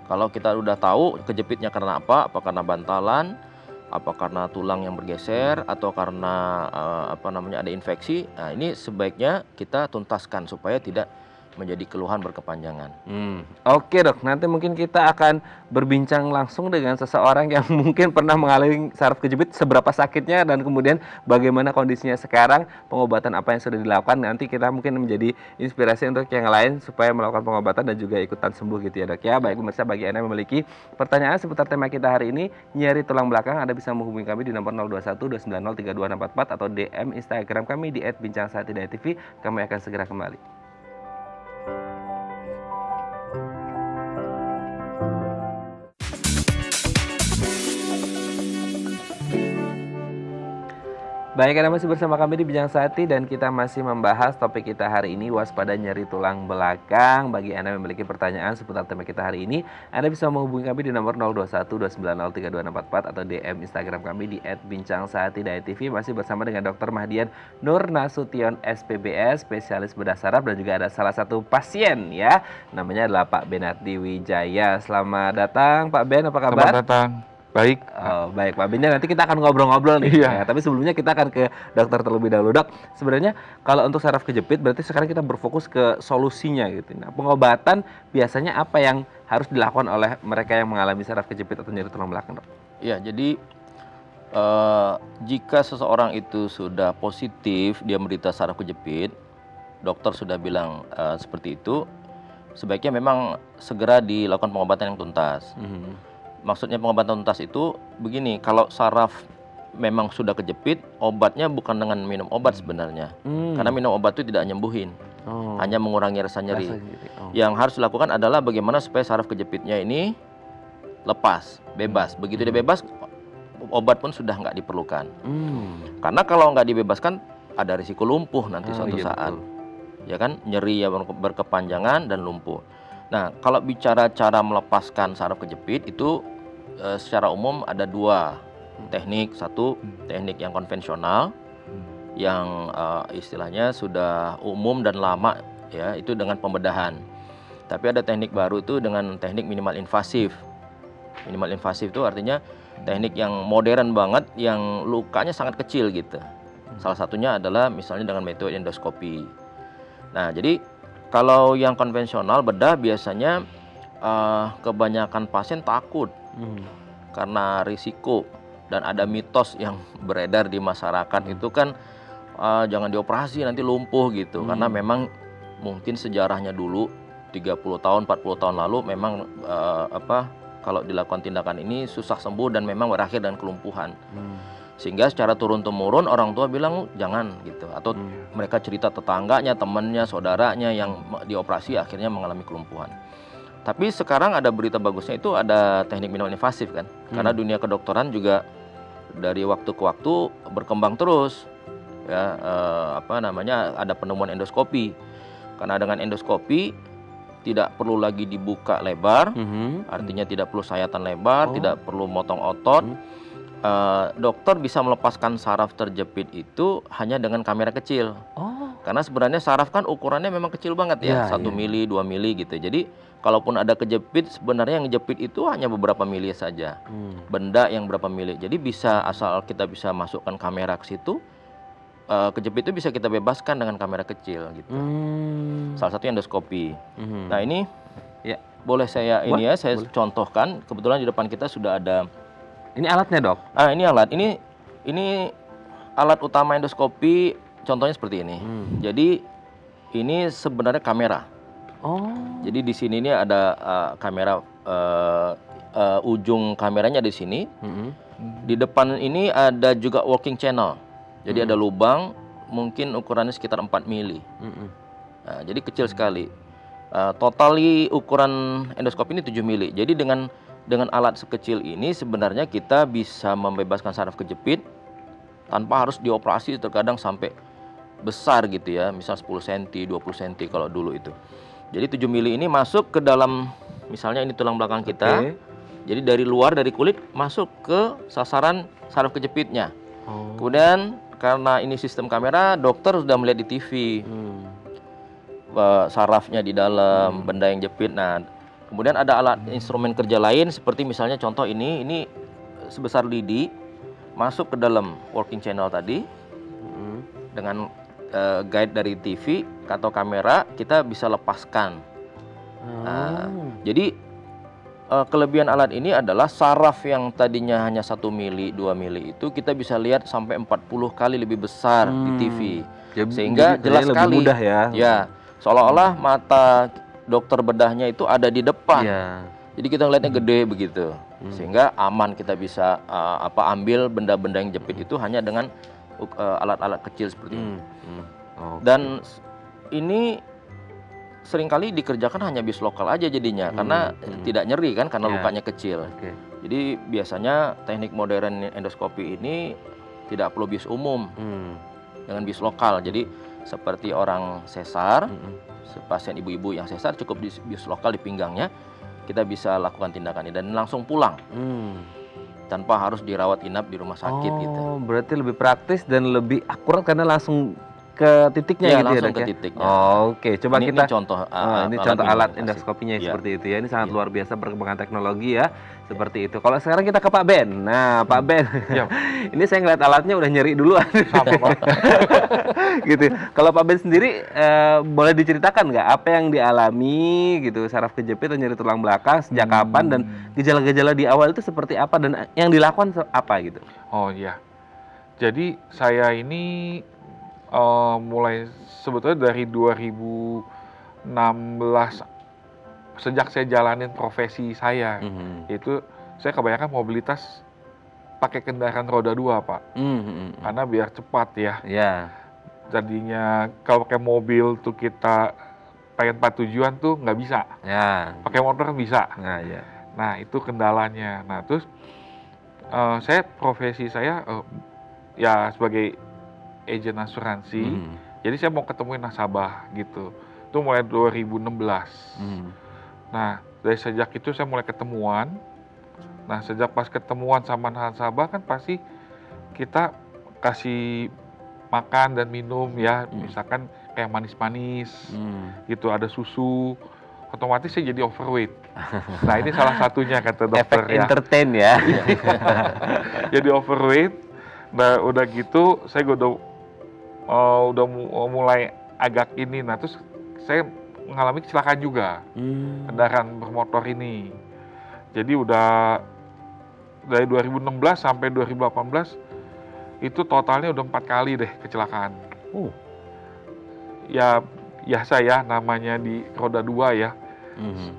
Kalau kita udah tahu kejepitnya karena apa karena bantalan, apa karena tulang yang bergeser, atau karena ada infeksi. Nah ini sebaiknya kita tuntaskan supaya tidak menjadi keluhan berkepanjangan. Oke dok, nanti mungkin kita akan berbincang langsung dengan seseorang yang mungkin pernah mengalami saraf kejepit, seberapa sakitnya dan kemudian bagaimana kondisinya sekarang, pengobatan apa yang sudah dilakukan. Nanti kita mungkin menjadi inspirasi untuk yang lain supaya melakukan pengobatan dan juga ikutan sembuh gitu ya dok ya. Baik pemirsa, bagi Anda yang memiliki pertanyaan seputar tema kita hari ini, nyeri tulang belakang, Anda bisa menghubungi kami di nomor 021 290 3244 atau DM Instagram kami di @bincangsaat.tv. Kami akan segera kembali. Baik, Anda masih bersama kami di Bincang Sati dan kita masih membahas topik kita hari ini, waspada nyeri tulang belakang. Bagi Anda yang memiliki pertanyaan seputar tema kita hari ini, Anda bisa menghubungi kami di nomor 021 290 3244 atau DM Instagram kami di @bincangsaati.tv. Masih bersama dengan Dr. Mahdian Nur Nasution SPBS, spesialis bedah saraf, dan juga ada salah satu pasien ya, namanya adalah Pak Benardi Wijaya. Selamat datang Pak Ben, apa kabar? Selamat datang. Baik. Baik Pak Ben, nanti kita akan ngobrol-ngobrol nih. Iya. Tapi sebelumnya kita akan ke dokter terlebih dahulu. Dok, sebenarnya kalau untuk saraf kejepit berarti sekarang kita berfokus ke solusinya gitu. Nah, pengobatan biasanya apa yang harus dilakukan oleh mereka yang mengalami saraf kejepit atau nyeri tulang belakang, dok? Ya, jadi jika seseorang itu sudah positif dia menderita saraf kejepit, dokter sudah bilang seperti itu, sebaiknya memang segera dilakukan pengobatan yang tuntas. Maksudnya pengobatan tuntas itu begini, kalau saraf memang sudah kejepit, obatnya bukan dengan minum obat sebenarnya. Karena minum obat itu tidak nyembuhin, hanya mengurangi rasa nyeri. Yang harus dilakukan adalah bagaimana supaya saraf kejepitnya ini lepas, bebas. Begitu dia bebas, obat pun sudah nggak diperlukan. Karena kalau nggak dibebaskan, ada risiko lumpuh nanti suatu saat. Ya kan, nyeri yang berkepanjangan dan lumpuh. Nah, kalau bicara cara melepaskan saraf kejepit itu secara umum ada dua teknik. Satu, teknik yang konvensional yang istilahnya sudah umum dan lama ya, itu dengan pembedahan. Tapi ada teknik baru itu dengan teknik minimal invasif. Minimal invasif itu artinya teknik yang modern banget yang lukanya sangat kecil gitu. Salah satunya adalah misalnya dengan metode endoskopi. Nah, jadi kalau yang konvensional bedah biasanya kebanyakan pasien takut karena risiko, dan ada mitos yang beredar di masyarakat itu kan jangan dioperasi nanti lumpuh gitu. Karena memang mungkin sejarahnya dulu 30 tahun 40 tahun lalu memang kalau dilakukan tindakan ini susah sembuh dan memang berakhir dengan kelumpuhan. Sehingga secara turun-temurun orang tua bilang jangan gitu, atau mereka cerita tetangganya, temannya, saudaranya yang dioperasi akhirnya mengalami kelumpuhan. Tapi sekarang ada berita bagusnya, itu ada teknik minimal invasif kan, karena dunia kedokteran juga dari waktu ke waktu berkembang terus ya, ada penemuan endoskopi. Karena dengan endoskopi tidak perlu lagi dibuka lebar, artinya tidak perlu sayatan lebar, tidak perlu motong otot. Dokter bisa melepaskan saraf terjepit itu hanya dengan kamera kecil. Karena sebenarnya saraf kan ukurannya memang kecil banget ya, 1 mili, 2 mili gitu. Jadi kalaupun ada kejepit, sebenarnya yang jepit itu hanya beberapa mili saja. Benda yang berapa mili. Jadi bisa, asal kita bisa masukkan kamera ke situ, kejepit itu bisa kita bebaskan dengan kamera kecil gitu. Salah satu endoskopi. Nah ini boleh saya saya contohkan. Kebetulan di depan kita sudah ada. Ini alatnya, Dok? Ini alat. Ini alat utama endoskopi. Contohnya seperti ini. Jadi ini sebenarnya kamera. Jadi di sini ini ada kamera, ujung kameranya di sini. Di depan ini ada juga working channel. Jadi ada lubang, mungkin ukurannya sekitar 4 mili. Nah, jadi kecil sekali. Totali ukuran endoskopi ini 7 mili. Jadi dengan alat sekecil ini sebenarnya kita bisa membebaskan saraf kejepit tanpa harus dioperasi, terkadang sampai besar gitu ya, misal 10 cm, 20 cm kalau dulu itu. Jadi 7 mili ini masuk ke dalam, misalnya ini tulang belakang kita. Jadi dari luar, dari kulit masuk ke sasaran saraf kejepitnya. Kemudian karena ini sistem kamera, dokter sudah melihat di TV sarafnya di dalam, benda yang jepit. Nah, kemudian ada alat instrumen kerja lain seperti misalnya contoh ini sebesar lidi, masuk ke dalam working channel tadi. Dengan guide dari TV atau kamera, kita bisa lepaskan. Jadi kelebihan alat ini adalah saraf yang tadinya hanya 1 mili, 2 mili itu kita bisa lihat sampai 40 kali lebih besar di TV. Sehingga jelas sekali. Lebih mudah ya. Seolah-olah mata dokter bedahnya itu ada di depan. Jadi kita ngeliatnya gede begitu. Sehingga aman, kita bisa ambil benda-benda yang jepit itu hanya dengan alat-alat kecil seperti ini. Dan ini seringkali dikerjakan hanya bius lokal aja jadinya, karena tidak nyeri kan, karena lukanya kecil. Jadi biasanya teknik modern endoskopi ini tidak perlu bius umum, dengan bius lokal. Jadi seperti orang sesar, pasien ibu-ibu yang sesar, cukup bius lokal di pinggangnya, kita bisa lakukan tindakan ini dan langsung pulang. Tanpa harus dirawat inap di rumah sakit gitu. Berarti lebih praktis dan lebih akurat karena langsung ke titiknya gitu ya, langsung Dok, ke ya? titiknya. Oke, coba ini contoh ini contoh alat endoskopinya seperti itu ya. Ini sangat luar biasa perkembangan teknologi ya, seperti itu. Kalau sekarang kita ke Pak Ben. Nah, Pak Ben. Ini saya ngeliat alatnya udah nyeri duluan. Gitu. Kalau Pak Ben sendiri boleh diceritakan nggak apa yang dialami gitu, saraf kejepit atau nyeri tulang belakang sejak kapan, dan gejala-gejala di awal itu seperti apa dan yang dilakukan apa gitu? Oh iya. Jadi saya ini mulai sebetulnya dari 2016, sejak saya jalanin profesi saya, itu saya kebanyakan mobilitas pakai kendaraan roda 2, Pak. Karena biar cepat ya. Jadinya kalau pakai mobil tuh kita pengen 4 tujuan tuh nggak bisa. Pakai motor bisa. Nah itu kendalanya. Nah terus profesi saya ya sebagai agen asuransi. Jadi saya mau ketemuin nasabah gitu. Itu mulai 2016. Nah, dari sejak itu saya mulai ketemuan. Nah, sejak pas ketemuan sama nasabah kan pasti kita kasih makan dan minum ya, misalkan kayak manis-manis gitu, ada susu. Otomatis saya jadi overweight. Nah, ini salah satunya kata dokter. Efek entertain ya. Jadi overweight. Nah, udah gitu saya udah mulai agak ini. Nah, terus saya mengalami kecelakaan juga kendaraan bermotor ini. Jadi udah dari 2016 sampai 2018 itu totalnya udah 4 kali deh kecelakaan. Ya biasa ya, namanya di roda 2 ya.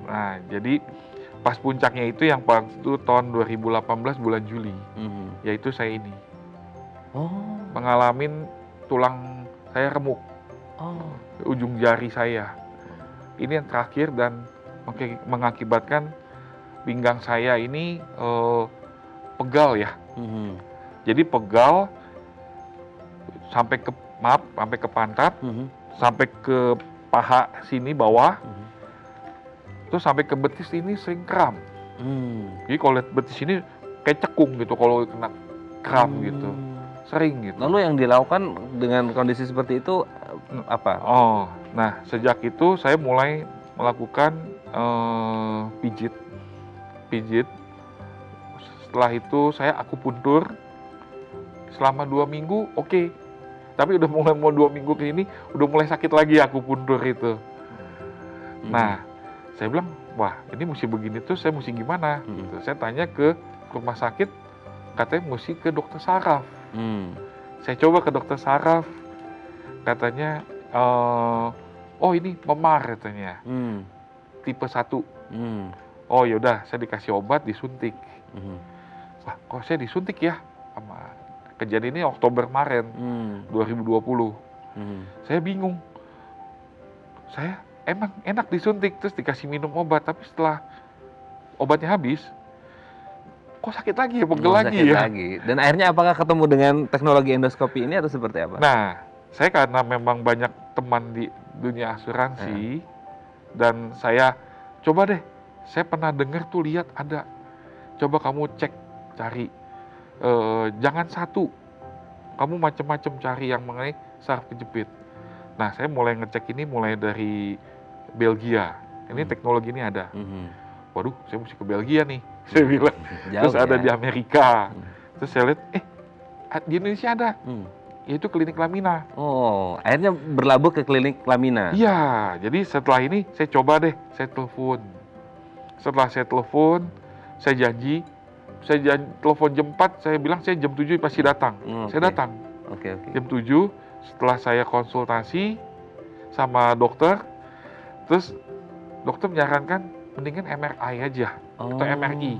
Nah, jadi pas puncaknya itu yang itu tahun 2018 bulan Juli. Yaitu saya ini mengalami tulang saya remuk, ujung jari saya. Ini yang terakhir dan mengakibatkan pinggang saya ini pegal ya. Jadi pegal sampai ke pantat, sampai ke paha sini bawah, terus sampai ke betis ini sering kram. Jadi kalau lihat betis ini kayak cekung gitu kalau kena kram gitu, sering gitu. Lalu yang dilakukan dengan kondisi seperti itu apa? Oh, nah sejak itu saya mulai melakukan pijit. Setelah itu saya akupuntur selama 2 minggu, oke. Tapi udah mulai mau 2 minggu ke ini udah mulai sakit lagi akupuntur itu. Nah, saya bilang, wah ini mesti begini tuh, saya mesti gimana? Gitu. Saya tanya ke rumah sakit, katanya mesti ke dokter saraf. Saya coba ke dokter saraf, katanya, oh ini memar katanya, tipe 1. Oh yaudah, saya dikasih obat, disuntik. Wah, kok saya disuntik ya? Kejadian ini Oktober kemarin, 2020. Saya bingung. Saya emang enak disuntik, terus dikasih minum obat, tapi setelah obatnya habis, kok sakit lagi ya, pegel lagi sakit ya. lagi. Dan akhirnya apakah ketemu dengan teknologi endoskopi ini atau seperti apa? Nah, saya karena memang banyak teman di dunia asuransi, dan saya coba deh, saya pernah dengar tuh, lihat ada. Coba kamu cek, cari. Jangan satu, kamu macam-macam cari yang mengenai saraf kejepit. Nah, saya mulai ngecek ini mulai dari Belgia. Ini teknologi ini ada. Waduh, saya mesti ke Belgia nih, saya bilang. Terus ada di Amerika. Terus saya lihat, di Indonesia ada. Yaitu klinik Lamina. Oh, akhirnya berlabuh ke klinik Lamina. Iya, jadi setelah ini saya coba deh, saya telepon. Setelah saya telepon, saya janji telepon jam 4, saya bilang saya jam 7 pasti datang. Saya datang. Jam 7, setelah saya konsultasi sama dokter, terus dokter menyarankan mendingan MRI aja atau MRI.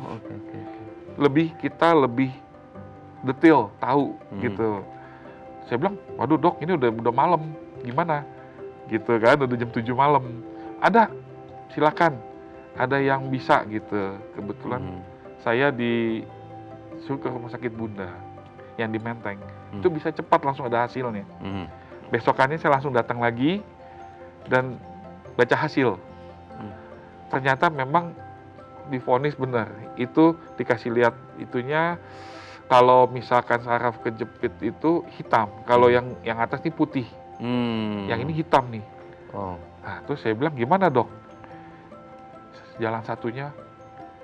Kita lebih detail tahu gitu. Saya bilang, waduh dok, ini udah malam, gimana? Gitu kan, udah jam 7 malam. Ada, silakan. Ada yang bisa gitu. Kebetulan saya disuruh ke rumah sakit Bunda yang di Menteng. Itu bisa cepat, langsung ada hasilnya. Besokannya saya langsung datang lagi dan baca hasil. Ternyata memang divonis benar. Itu dikasih lihat itunya, kalau misalkan saraf kejepit itu hitam, kalau yang atas ini putih, yang ini hitam nih. Nah, terus saya bilang, gimana dok? Jalan satunya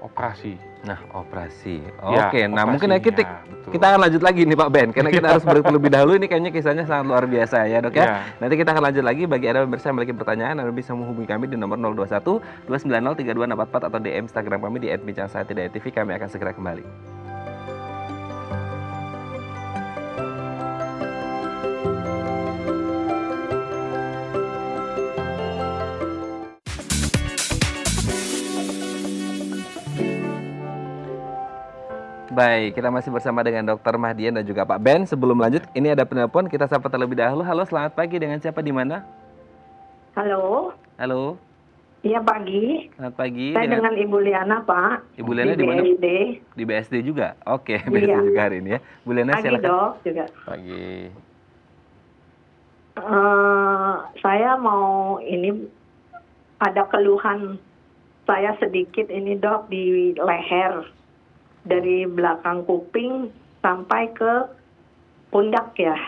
operasi. Nah, operasi. Ya, Oke, nah mungkin ya betul. kita akan lanjut lagi nih Pak Ben, karena kita harus break terlebih dahulu. Ini kayaknya kisahnya sangat luar biasa ya dok ya. Nanti kita akan lanjut lagi. Bagi Anda pemirsa yang memiliki pertanyaan, Anda bisa menghubungi kami di nomor 021 290 3244 atau DM Instagram kami di @bincangsahatidayat.tv. Kami akan segera kembali. Baik, kita masih bersama dengan Dr. Mahdian dan juga Pak Ben. Sebelum lanjut, ini ada penelpon, kita sapa terlebih dahulu. Halo, selamat pagi, dengan siapa, di mana? Halo. Halo. Iya, pagi. Selamat pagi. Saya dengan Ibu Liana, Pak. Ibu Liana di mana? BSD. Di BSD juga? Oke, BSD juga hari ini ya. Bu Liana, pagi, silakan. Dok, juga. Pagi. Saya mau ini, ada keluhan saya sedikit ini, Dok, di leher. Dari belakang kuping sampai ke pundak ya.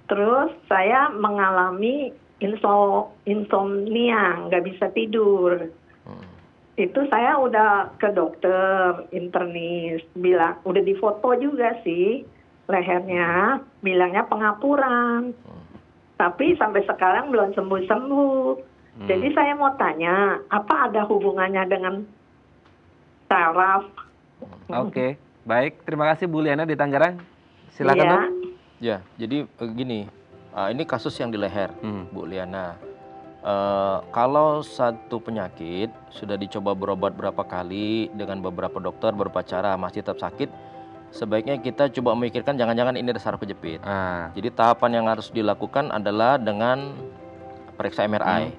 Terus saya mengalami insomnia, nggak bisa tidur. Itu saya udah ke dokter internis, bilang udah difoto juga sih lehernya, bilangnya pengapuran. Tapi sampai sekarang belum sembuh-sembuh. Jadi saya mau tanya, apa ada hubungannya dengan saraf? Oke, baik. Terima kasih Bu Liana di Tangerang. Silakan dok. Ya, jadi gini, ini kasus yang di leher, Bu Liana. Kalau satu penyakit sudah dicoba berobat berapa kali dengan beberapa dokter, beberapa cara masih tetap sakit, sebaiknya kita coba memikirkan jangan-jangan ini ada saraf kejepit. Jadi tahapan yang harus dilakukan adalah dengan periksa MRI.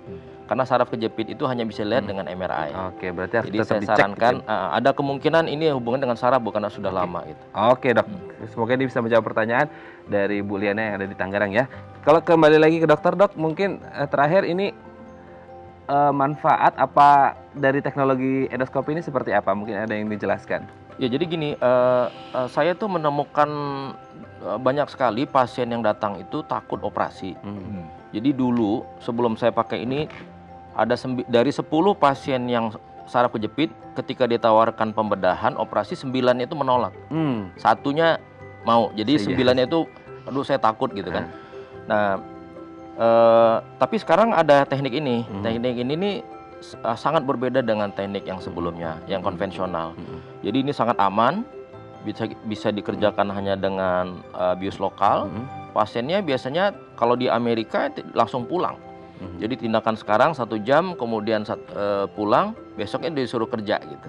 karena saraf kejepit itu hanya bisa lihat dengan MRI. Oke, berarti harus Jadi tetap saya dicek sarankan gitu. ada kemungkinan ini hubungan dengan saraf bukan sudah lama gitu. Oke dok, semoga ini bisa menjawab pertanyaan dari Bu Liana yang ada di Tangerang ya. Kalau kembali lagi ke dokter dok, mungkin terakhir ini manfaat apa dari teknologi endoskopi ini seperti apa? Mungkin ada yang dijelaskan. Ya jadi gini, saya tuh menemukan banyak sekali pasien yang datang itu takut operasi. Jadi dulu sebelum saya pakai ini ada dari 10 pasien yang saraf kejepit, ketika ditawarkan pembedahan operasi 9 itu menolak. Satunya mau. Jadi 9-nya itu aduh saya takut gitu kan. Nah, tapi sekarang ada teknik ini. Teknik ini nih sangat berbeda dengan teknik yang sebelumnya, yang konvensional. Jadi ini sangat aman, bisa dikerjakan hanya dengan bius lokal. Pasiennya biasanya kalau di Amerika langsung pulang. Jadi tindakan sekarang 1 jam, kemudian pulang, besoknya disuruh kerja gitu.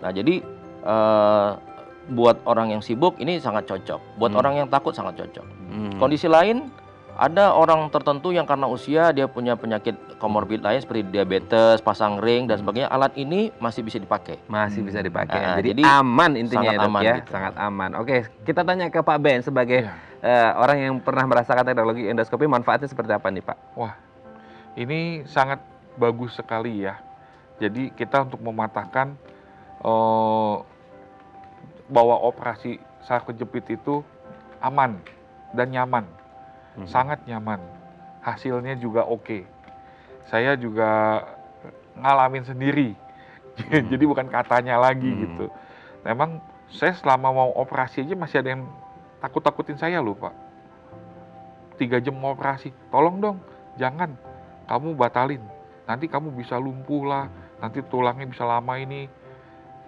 Nah jadi buat orang yang sibuk ini sangat cocok. Buat orang yang takut sangat cocok. Kondisi lain, ada orang tertentu yang karena usia dia punya penyakit komorbid lain seperti diabetes, pasang ring dan sebagainya. Alat ini masih bisa dipakai. Masih bisa dipakai. Jadi aman intinya sangat ya dok aman ya, gitu. sangat aman. Oke, kita tanya ke Pak Ben sebagai orang yang pernah merasakan teknologi endoskopi, manfaatnya seperti apa nih Pak? Wah, ini sangat bagus sekali ya. Jadi kita untuk mematahkan bahwa operasi saraf kejepit itu aman dan nyaman. Sangat nyaman, hasilnya juga oke. Saya juga ngalamin sendiri, jadi bukan katanya lagi gitu. Memang saya selama mau operasi aja masih ada yang takut-takutin saya loh Pak. 3 jam mau operasi, tolong dong, jangan, kamu batalin. Nanti kamu bisa lumpuh lah, nanti tulangnya bisa lama ini.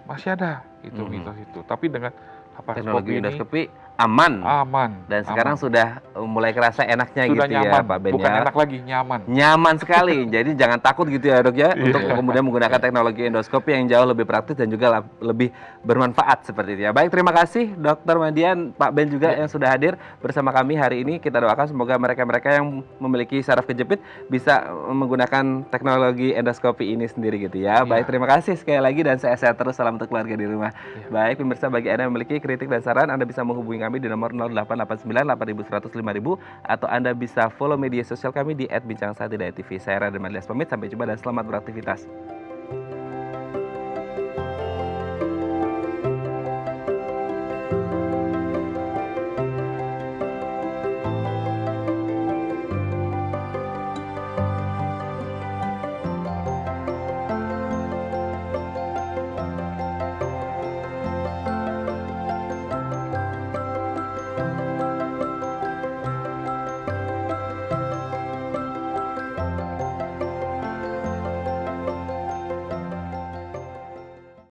Masih ada itu mitos itu. Tapi dengan Teknologi laparoskopi ini endoskopi aman. Dan sekarang sudah mulai kerasa enaknya sudah gitu nyaman. ya Pak Ben Bukan ya. enak lagi, nyaman. Nyaman sekali. Jadi jangan takut gitu ya dok ya untuk kemudian menggunakan teknologi endoskopi yang jauh lebih praktis dan juga lebih bermanfaat seperti itu ya. Baik, terima kasih Dokter Madian, Pak Ben juga yang sudah hadir bersama kami hari ini. Kita doakan semoga mereka-mereka yang memiliki saraf kejepit bisa menggunakan teknologi endoskopi ini sendiri gitu ya. Baik, terima kasih sekali lagi dan sehat-sehat terus. Salam untuk keluarga di rumah. Baik, pemirsa, bagi Anda yang memiliki kritik dan saran, Anda bisa menghubungi kami di nomor 0889 8100 5000 atau Anda bisa follow media sosial kami di @bincang1.tv. Saya Raden Madlias pamit, sampai jumpa dan selamat beraktivitas.